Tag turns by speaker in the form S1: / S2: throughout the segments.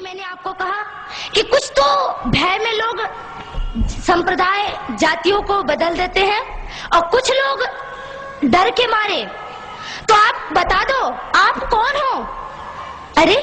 S1: میں نے آپ کو کہا کہ کچھ تو بھے میں لوگ سمپردائے جاتیوں کو بدل دیتے ہیں اور کچھ لوگ ڈر کے مارے. تو آپ بتا دو آپ کون ہو؟ ارے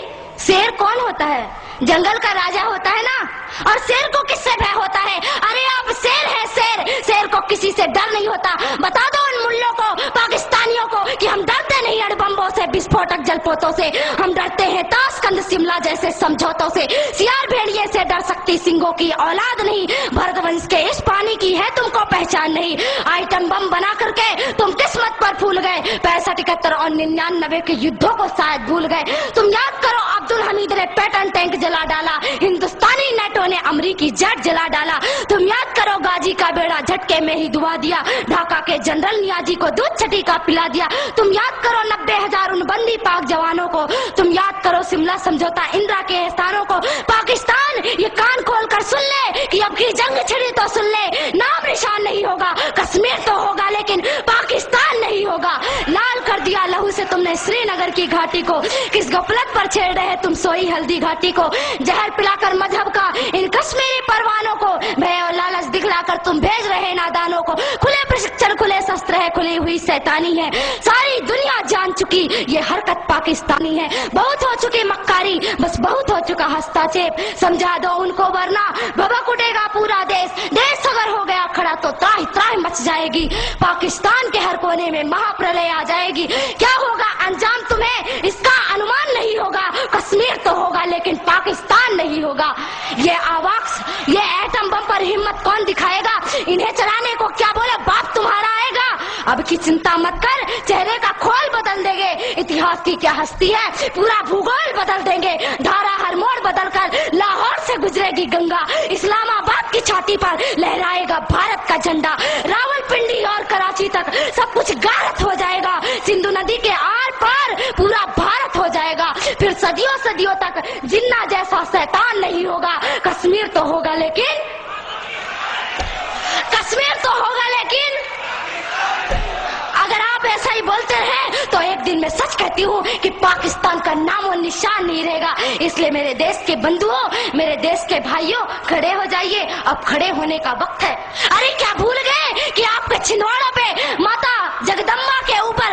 S1: شیر کون ہوتا ہے؟ جنگل کا راجا ہوتا ہے نا. اور شیر کو کس سے بھے ہوتا ہے؟ ارے آپ شیر ہے شیر. شیر کو کسی سے ڈر نہیں ہوتا. بتا دو ان ملوں کو پاکستانیوں کو کہ ہم ڈرتے نہیں اڑ بمبوں سے بسفوٹک جل پوتوں سے. ہم ڈرتے ہیں تاشقند شملہ جیسے سمجھوتوں سے. سیار بھیڑیے سے ڈر سکتی سنگھوں کی اولاد نہیں. بھرت ونش کے اس پانی کی ہے تم کو پہچان نہیں. آئٹم بم بنا کر کے تم قسمت پر پھول گئے. 65 71 اور 99 کے یدھوں کو شاید بھول گئے. تم یاد کرو عبد الحمید نے پیٹن ٹینک جلا ڈالا. ہندوستانی نیٹو نے امریکی جیٹ جلا ڈالا. تم یاد کرو غازی کا بیڑا جھٹکے میں ہی ڈبا دیا. ڈھاکہ کے جنرل نیازی کو دودھ چھٹی کا پلا دیا. تم یاد کرو 90,000 ان بندی پاک جوانوں کو. تم یاد کرو شملہ سمجھوتا اندرا کے احسانوں کو. پاکستان یہ کان کھول کر سن لے کہ اب کی جنگ چھڑی تو سن لے. نام نشان نہیں ہوگا. کشمیر تو ہوگا لیکن پاکستان نہیں ہوگا. لال کر دیا لہو سے تم نے سری نگر کی گھاٹی کو. کس غفلت پر چھیڑ رہے تم سوئی ہلدی گھاٹی کو. زہر پلا کر مذہب کا ان کشمیری پروانوں کو. بھے اور لالچ دکھلا کر تم بھیج رہے نادانوں کو. کھلے پرشکشن کھلے شستر ہے کھلی ہوئی شیطانی ہے. ساری دنیا جان چکی یہ حرکت پاکستانی ہے. بہت ہو چکی مکاری بس بہت ہو چکا ہستا چیپ. سمجھا دو ان کو ورنہ بھبک اٹھے گا پورا دیش. دیش اگر ہو گیا کھڑا تو تراہ تراہ مچ جائے گی. پاکستان کے ہر کونے میں مہا پرلے آ جائے گی. کیا ہوگا انجام تمہیں اس کا انمان نہیں ہوگا. کشمیر تو ہوگا لیکن پاکستان نہیں ہوگا. یہ آواز یہ ایٹم بم پر ہمت کون دکھائے گا؟ انہیں چلانے کو کیا بولے باپ تمہارا آئے گا. اب کی چنتا مت کر چہرے کا کھول بدل دیں گے. اتہاس کی کیا ہستی ہے پورا بھوگول بدل دیں گے. دھارا ہر موڑ بدل کر لاہور سے گزرے گی گنگا. اسلام آباد کی چھاتی پر لہرائے گا بھارت کا جھنڈا. راول پنڈی اور کراچی تک سب کچھ غارت ہو جائے گا. سندھو ندی کے آر پار پورا بھارت ہو جائے گا. پھر صدیوں صدیوں تک جنہ جیسا شیطان نہیں ہوگا. کشمیر تو ہوگا لیکن اگر آپ ایسا ہی بولتے ہیں تو ایک دن میں سچ کہتی ہوں کہ پاکستان کا نام و نشان نہیں رہے گا. اس لیے میرے دیش کے بندھوؤں میرے دیش کے بھائیوں کھڑے ہو جائیے. اب کھڑے ہونے کا وقت ہے. ارے کیا بھول گئے کہ آپ کے چھندواڑوں پہ ماتا جگدمبا کے اوپر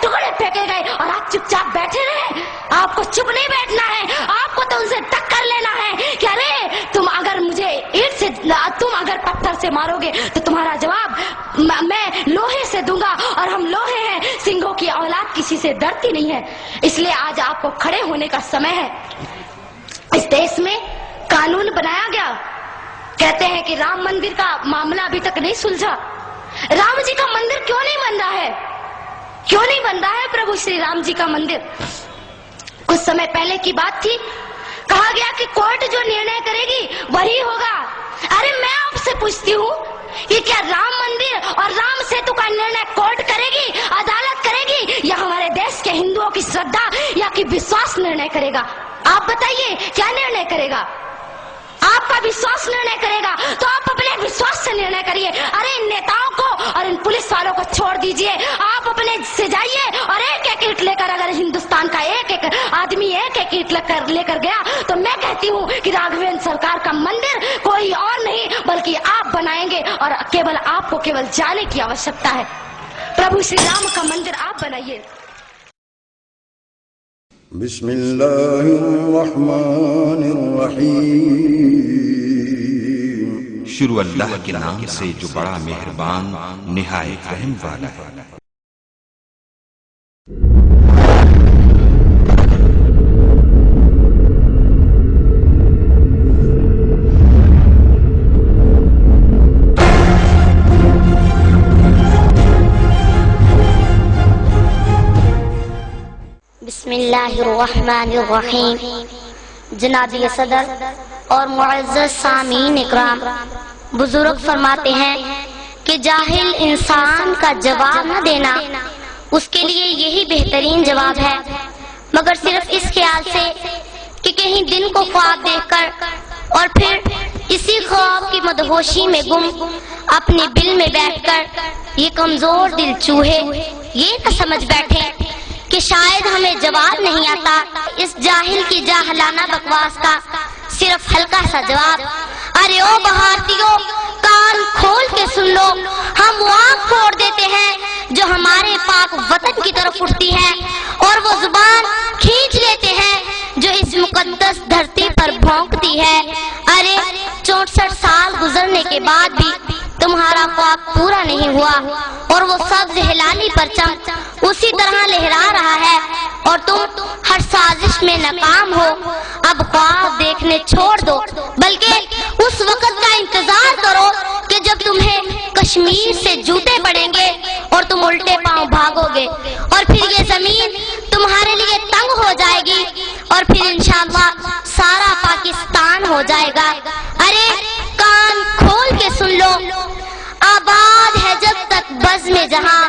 S1: ٹکڑے پھینکے گئے اور آپ چپ چاپ بیٹھے رہے. آپ کو چپ نہیں بیٹھنا ہے. آپ کو تو ان سے ٹکر لینا ہے کہ ارے تم اگر مجھے اینٹ سے تم اگر پتھر سے مارو گے تو تمہارا جواب میں لوہے سے دوں گا. اور ہم لوہے ہیں. سنگھوں کی اولاد کسی سے ڈرتی نہیں ہے. اس لیے آج آپ کو کھڑے ہونے کا سمے ہے. اس دیش میں قانون بنایا گیا. کہتے ہیں کہ رام مندر کا معاملہ ابھی تک نہیں سلجھا. رام جی کا مندر کیوں نہیں بن رہا ہے؟ کیوں نہیں بن رہا ہے پربھو شری رام جی کا مندر؟ کچھ سمے پہلے کی بات تھی. کہا گیا کہ کورٹ جو نرنے کرے گی وہی ہوگا. ارے میں آپ سے پوچھتی ہوں کہ کیا رام مندر اور رام سیتو کا نرنے کورٹ کرے گی عدالت کرے گی یا ہمارے دیش کے ہندوؤں کی شردھا یا کہ وشواس نرنے کرے گا؟ آپ بتائیے کیا نرنے کرے گا؟ آپ کا وشواس نرنے کرے گا تو آپ اپنے وشواس سے نرنے کریے. ارے ان نیتاؤں کو اور ان پولیس والوں کو چھوڑ دیجئے. آپ اپنے سے جائیے اور ایک ایک اینٹ لے کر اگر ہندوستان کا ایک ایک آدمی ایک ایک اینٹ لے کر گیا تو میں کہتی ہوں کہ راگھوین سرکار کا مندر کوئی اور نہیں بلکہ آپ بنائیں گے. اور کیول آپ کو کیول جانے کی آوشکتا ہے. پربھو شری رام کا مندر آپ بنائیے.
S2: بسم اللہ الرحمن الرحیم.
S3: شروع اللہ کے نام سے جو بڑا مہربان نہایت رحم والا ہے.
S4: بسم اللہ الرحمن الرحیم. جناب صدر اور معزز سامعین اکرام، بزرگ فرماتے ہیں کہ جاہل انسان کا جواب نہ دینا اس کے لیے یہی بہترین جواب ہے، مگر صرف اس خیال سے کہ کہیں دن کو خواب دیکھ کر اور پھر اسی خواب کی مدہوشی میں گم اپنے بل میں بیٹھ کر یہ کمزور دل چوہے یہ نہ سمجھ بیٹھے کہ کہ شاید ہمیں جواب نہیں آتا اس جاہل کی جاہلانہ بکواس کا صرف ہلکا سا جواب۔ ارے او بھارتیوں، کان کھول کے سن لو، ہم وہ آنکھ پھوڑ دیتے ہیں جو ہمارے پاک وطن کی طرف اٹھتی ہے، اور وہ زبان کھینچ لیتے ہیں جو اس مقدس دھرتی پر بھونکتی ہے۔ ارے 64 سال گزرنے کے بعد بھی تمہارا خواب پورا نہیں ہوا، اور وہ سبز ہلالی پرچم اسی طرح لہرا رہا ہے، اور تم ہر سازش میں ناکام ہو۔ اب خواب دیکھنے چھوڑ دو، بلکہ اس وقت کا انتظار کرو کہ جب تمہیں کشمیر سے جوتے پڑیں گے اور تم الٹے پاؤں بھاگو گے، اور پھر یہ زمین تمہارے لیے تنگ ہو جائے گی، اور پھر انشاءاللہ سارا پاکستان ہو جائے گا۔ ارے کان کھول کے سن لو، آباد ہے جب تک بزم جہاں،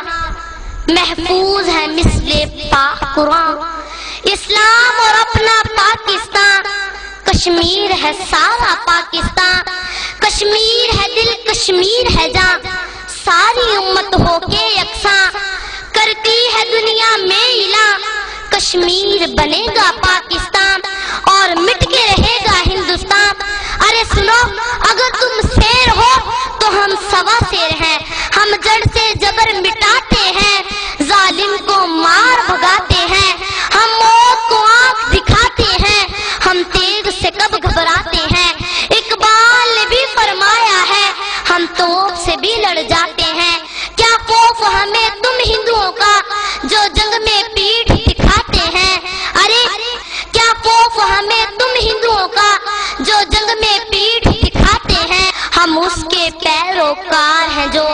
S4: محفوظ ہے مثل پاک قرآن، اسلام اور اپنا پاکستان، کشمیر ہے سارا پاکستان، کشمیر ہے دل، کشمیر ہے جان، ساری امت ہو کے یکساں کرتی ہے دنیا میں اعلان، کشمیر بنے گا پاکستان اور مٹ کے رہے گا ہندوستان۔ ارے سنو، اگر تم شیر ہو تو ہم سوا شیر ہیں، ہم جڑ سے جبر مٹاتے ہیں، ظالم کو مار بھگاتے ہیں، ہم موت کو آنکھ دکھاتے ہیں، ہم تیغ سے کب گھبراتے ہیں، اقبال نے بھی فرمایا ہے ہم توپ سے بھی لڑ جاتے ہیں۔ کیا خوف ہمیں تم ہندوؤں کا جو جنگ میں پیٹھ دکھاتے ہیں، ارے کیا خوف ہمیں تم ہندوؤں کا جو جنگ میں پیٹھ دکھاتے ہیں، ہم اس کے پیروکار ہیں جو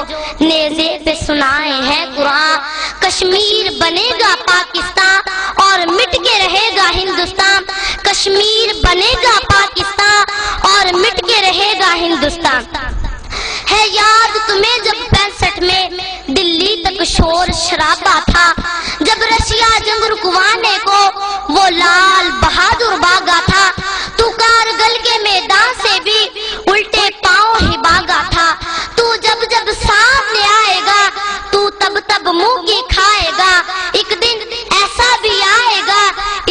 S4: نیزے پہ سنائے ہیں قرآن، کشمیر بنے گا پاکستان اور مٹ کے رہے گا ہندوستان، کشمیر بنے گا پاکستان اور مٹ کے رہے گا ہندوستان۔ ہے یاد تمہیں جب 65 میں دلی تک شور شرابہ تھا، جب رشیا جنگ رکوانے کو وہ لال بہادر بھاگا تھا، تو کارگل کے میدان سے بھی الٹے پاؤں ہی بھاگا تھا، تو جب جب سامنے آئے گا تو تب تب منہ کی کھائے گا، ایک دن ایسا بھی آئے گا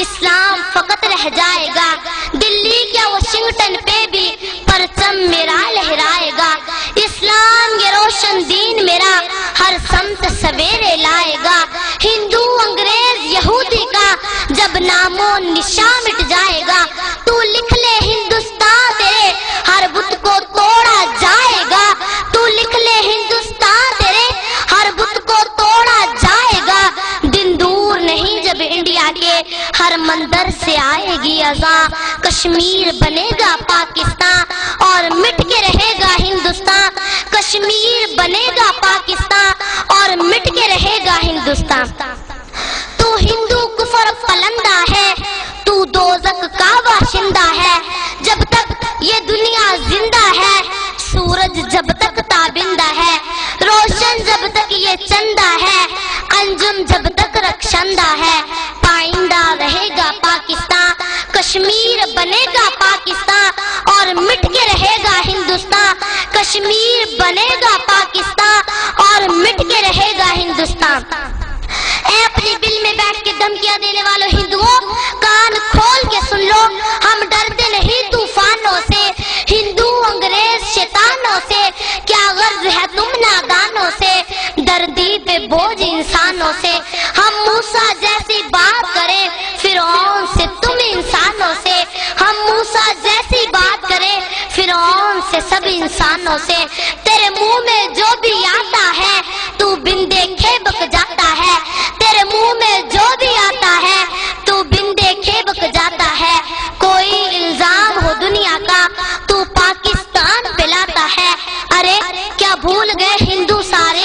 S4: اسلام فقط رہ جائے گا، دلی کیا واشنگٹن پہ بھی پرچم میرا لہرائے گا، اسلام یہ روشن دین میرا ہر سمت سویرے لائے گا، ہندو انگریز یہودی کا جب نام و نشان مٹ جائے گا، تو لکھ لے ہندوستان تیرے ہر بت کو توڑا جائے گا، تو لکھ لے ہندوستان تیرے ہر بت کو توڑا جائے گا، دن دور نہیں جب انڈیا کے ہر مندر سے آئے گی اذان، کشمیر بنے گا پاکستان اور مٹ کے رہے گا ہندوستان، کشمیر بنے گا پاکستان اور مٹ کے رہے گا ہندوستان۔ تو ہندو کفر پلندہ ہے، تو دوزخ کا باشندہ ہے، جب تک یہ دنیا زندہ ہے، سورج جب تک تابندہ ہے، روشن جب تک یہ چندہ ہے، انجم جب تک رخشندہ ہے، پائندہ رہے گا پاکستان، کشمیر بنے گا پاکستان اور مٹ کے رہے گا ہندوستان، کشمیر بنے گا پاکستان اور مٹ کے رہے گا ہندوستان۔ اے اپنی دل میں بیٹھ کے دھمکیاں دینے والوں ہندوؤں، کان کھول کے سن لو، ہم ڈرتے نہیں طوفانوں سے، ہندو انگریز شیطانوں سے، کیا غرض ہے تم نادانوں سے، دردی پہ بوجھ انسانوں سے، ہم موسیٰ جیسی بات کریں فرعون سے تم انسانوں سے، ہم موسیٰ جیسی بات کریں فرعون سے سب انسانوں سے، تیرے منہ میں جو بھی آتا ہے تو بن دیکھے بک جاتا ہے، تیرے منہ میں جو بھی آتا ہے تو بن دیکھے بک جاتا ہے، کوئی الزام ہو دنیا کا تو پاکستان پہ لاتا ہے، ارے کیا بھول گئے ہندو سارے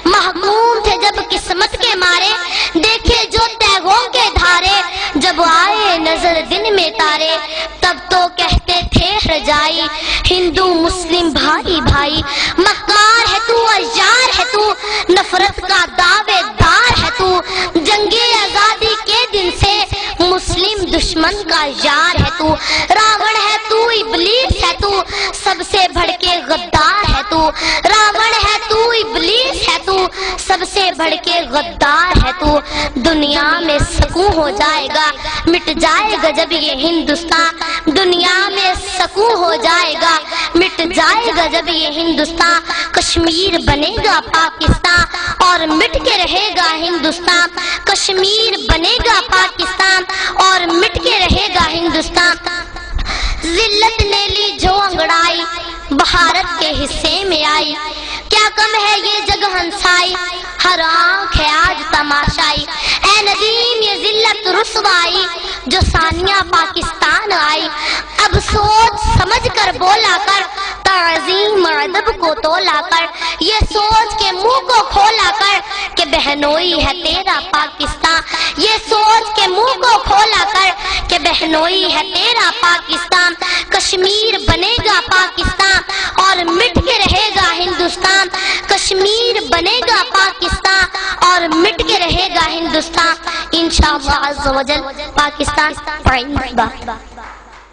S4: محکوم تھے جب قسمت کے مارے، دیکھے جو تیغوں کے دھارے، جب آئے نظر دن میں تارے، تب تو کہتے تھے رجائی ہندو مسلم بھائی بھائی، مکار ہے تو عیار ہے تو، نفرت کا دعوے دار ہے تو، جنگ آزادی کے دن سے مسلم دشمن کا یار ہے تو، راون ہے تو ابلیس ہے تو، سب سے بڑھ کے غدار ہے تو، راون ہے تو ابلیس ہے تو، سب سب سے بڑھ کے غدار ہے تو، دنیا میں سکون ہو جائے گا، مٹ جائے گا جب یہ ہندوستان، دنیا میں سکون ہو جائے گا، مٹ جائے گا جب یہ ہندوستان، کشمیر بنے گا پاکستان اور مٹ کے رہے گا ہندوستان، کشمیر بنے گا پاکستان اور مٹ کے رہے گا ہندوستان۔ ذلت نے لی جو انگڑائی بھارت کے حصے میں آئی، کیا کم ہے یہ جگ ہنسائی، ہر آنکھ ہے آج تماشائی، اے ندیم یہ ذلت رسوائی جو ثانیہ پاکستان آئی، اب سوچ سمجھ کر بولا کر، تعظیم ادب کو تولا کر، یہ سوچ کے منہ کو کھولا کر کہ بہنوئی ہے تیرا پاکستان، یہ سوچ کے منہ کو کھولا کر کہ بہنوئی ہے تیرا پاکستان، کشمیر بنے گا پاکستان اور مٹ کے رہے گا ہندوستان، کشمیر بنے گا پاکستان اور مٹ کے رہے گا ہندوستان، انشاءاللہ عز و جل پاکستان پائیں گے۔